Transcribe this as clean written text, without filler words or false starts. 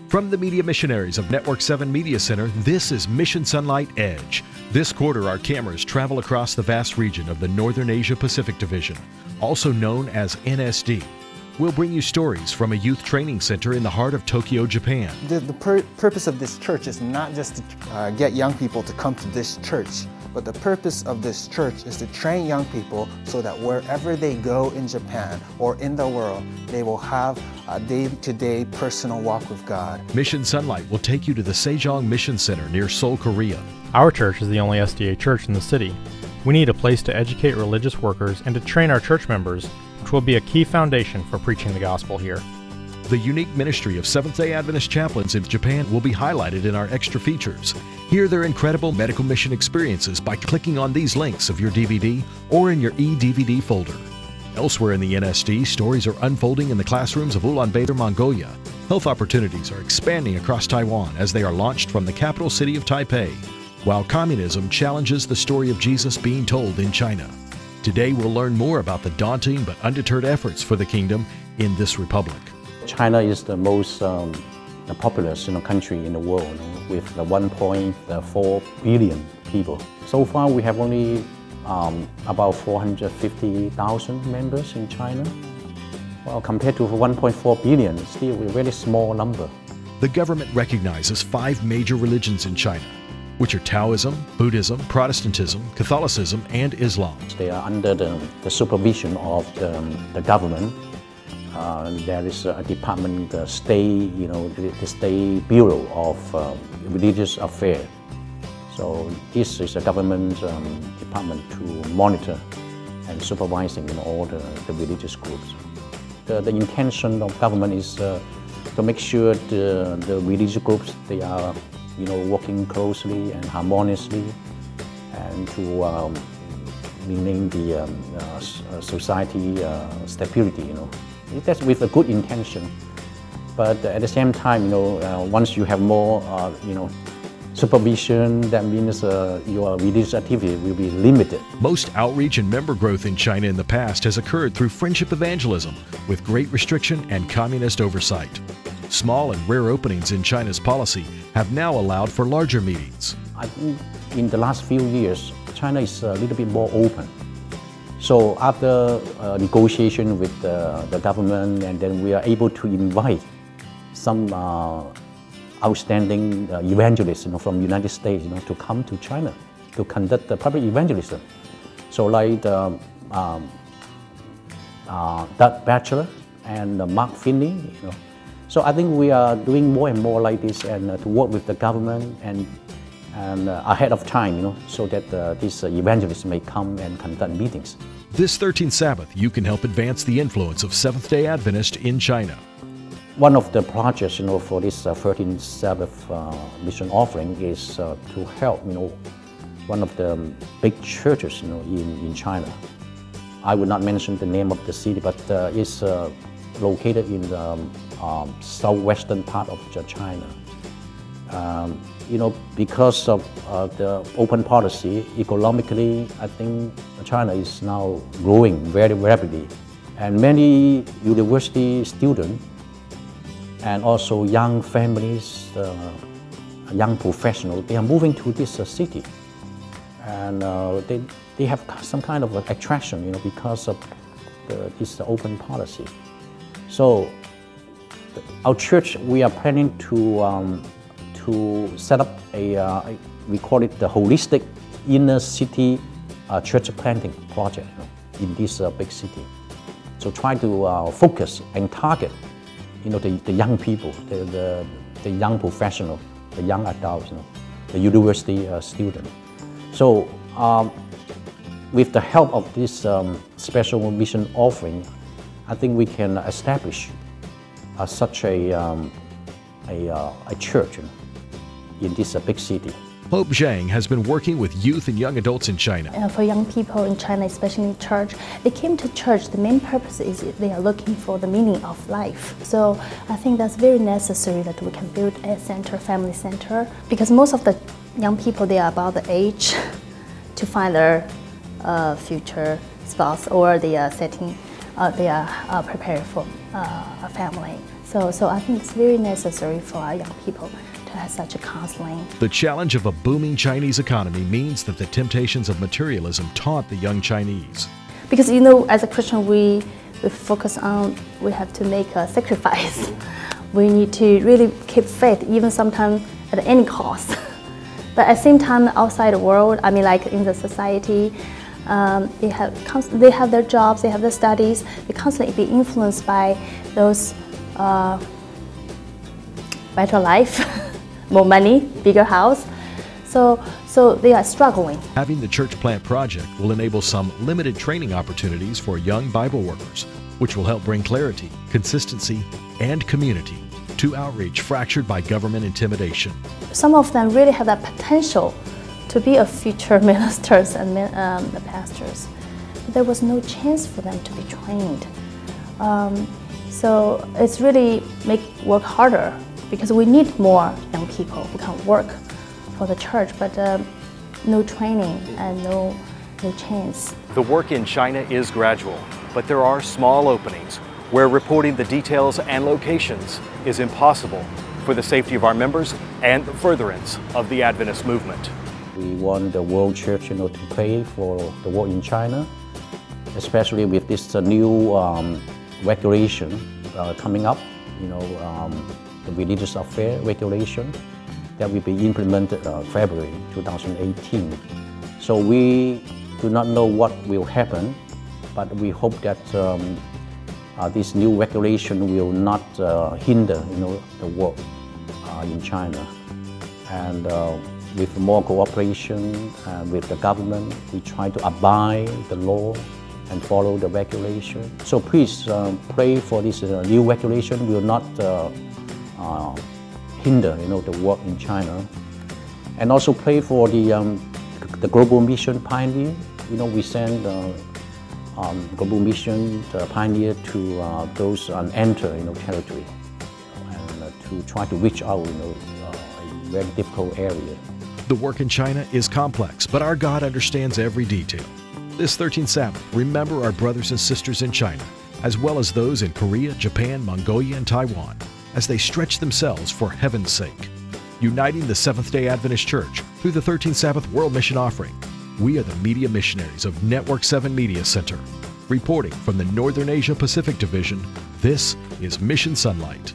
From the media missionaries of Network 7 Media Center, this is Mission Sonlight Edge. This quarter, our cameras travel across the vast region of the Northern Asia Pacific Division, also known as NSD. We'll bring you stories from a youth training center in the heart of Tokyo, Japan. The purpose of this church is not just to get young people to come to this church, but the purpose of this church is to train young people so that wherever they go in Japan or in the world, they will have a day-to-day personal walk with God. Mission Sonlight will take you to the Sejong Mission Center near Seoul, Korea. Our church is the only SDA church in the city. We need a place to educate religious workers and to train our church members, which will be a key foundation for preaching the gospel here. The unique ministry of Seventh-day Adventist chaplains in Japan will be highlighted in our extra features. Hear their incredible medical mission experiences by clicking on these links of your DVD or in your e-DVD folder. Elsewhere in the NSD, stories are unfolding in the classrooms of Ulaanbaatar, Mongolia. Health opportunities are expanding across Taiwan as they are launched from the capital city of Taipei, while communism challenges the story of Jesus being told in China. Today we'll learn more about the daunting but undeterred efforts for the kingdom in this republic. China is the most populous country in the world, with 1.4 billion people. So far we have only about 450,000 members in China. Well, compared to 1.4 billion, still a very small number. The government recognizes 5 major religions in China, which are Taoism, Buddhism, Protestantism, Catholicism, and Islam. They are under the supervision of the government. There is a department, the State Bureau of Religious Affairs. So this is a government department to monitor and supervising all the religious groups. The intention of government is to make sure the religious groups, they are working closely and harmoniously, and to maintain the society stability. That's with a good intention. But at the same time, once you have more, supervision, that means your religious activity will be limited. Most outreach and member growth in China in the past has occurred through friendship evangelism, with great restriction and communist oversight. Small and rare openings in China's policy have now allowed for larger meetings. I think in the last few years, China is a little bit more open. So after negotiation with the government, and then we are able to invite some outstanding evangelists from the United States to come to China to conduct the public evangelism. So like Doug Batchelor and Mark Finney. So I think we are doing more and more like this, and to work with the government and ahead of time, so that these evangelists may come and conduct meetings. This 13th Sabbath, you can help advance the influence of Seventh-day Adventist in China. One of the projects, for this 13th Sabbath mission offering is to help, one of the big churches, in China. I would not mention the name of the city, but it's located in the southwestern part of China. Because of the open policy, economically, I think China is now growing very rapidly. And many university students and also young families, young professionals, they are moving to this city. And they have some kind of attraction, because of this open policy. So our church, we are planning to set up we call it the holistic inner city church planting project in this big city. So try to focus and target, the young people, the young professional, the young adults, the university student. So with the help of this special mission offering, I think we can establish such a church in this big city. Hope Zhang has been working with youth and young adults in China. For young people in China, especially in church, they came to church. The main purpose is they are looking for the meaning of life. So I think that's very necessary that we can build a center, family center, because most of the young people, they are about the age to find their future spouse, or they are setting they are prepared for a family. So I think it's very necessary for our young people to have such a counseling. The challenge of a booming Chinese economy means that the temptations of materialism taunt the young Chinese. Because as a Christian, we focus on we have to make a sacrifice. We need to really keep faith, even sometimes at any cost. But at the same time, outside the world, like in the society, they have their jobs, they have their studies, they constantly be influenced by those better life, more money, bigger house. So they are struggling. Having the Church Plant Project will enable some limited training opportunities for young Bible workers, which will help bring clarity, consistency, and community to outreach fractured by government intimidation. Some of them really have that potential to be a future ministers and pastors. But there was no chance for them to be trained. So it's really make work harder because we need more young people who can work for the church, but no training and no chance. The work in China is gradual, but there are small openings where reporting the details and locations is impossible for the safety of our members and the furtherance of the Adventist movement. We want the world church to pray for the work in China, especially with this new regulation coming up, the religious affair regulation that will be implemented February 2018. So we do not know what will happen, but we hope that this new regulation will not hinder the work in China. And with more cooperation with the government, we try to abide the law and follow the regulation. So please pray for this new regulation will not hinder the work in China. And also pray for the Global Mission Pioneer. We send Global Mission Pioneer to those enter territory and to try to reach out a very difficult area. The work in China is complex, but our God understands every detail. This 13th Sabbath, remember our brothers and sisters in China, as well as those in Korea, Japan, Mongolia, and Taiwan, as they stretch themselves for heaven's sake. Uniting the Seventh-day Adventist Church through the 13th Sabbath World Mission Offering, we are the media missionaries of Network 7 Media Center. Reporting from the Northern Asia Pacific Division, this is Mission Sonlight.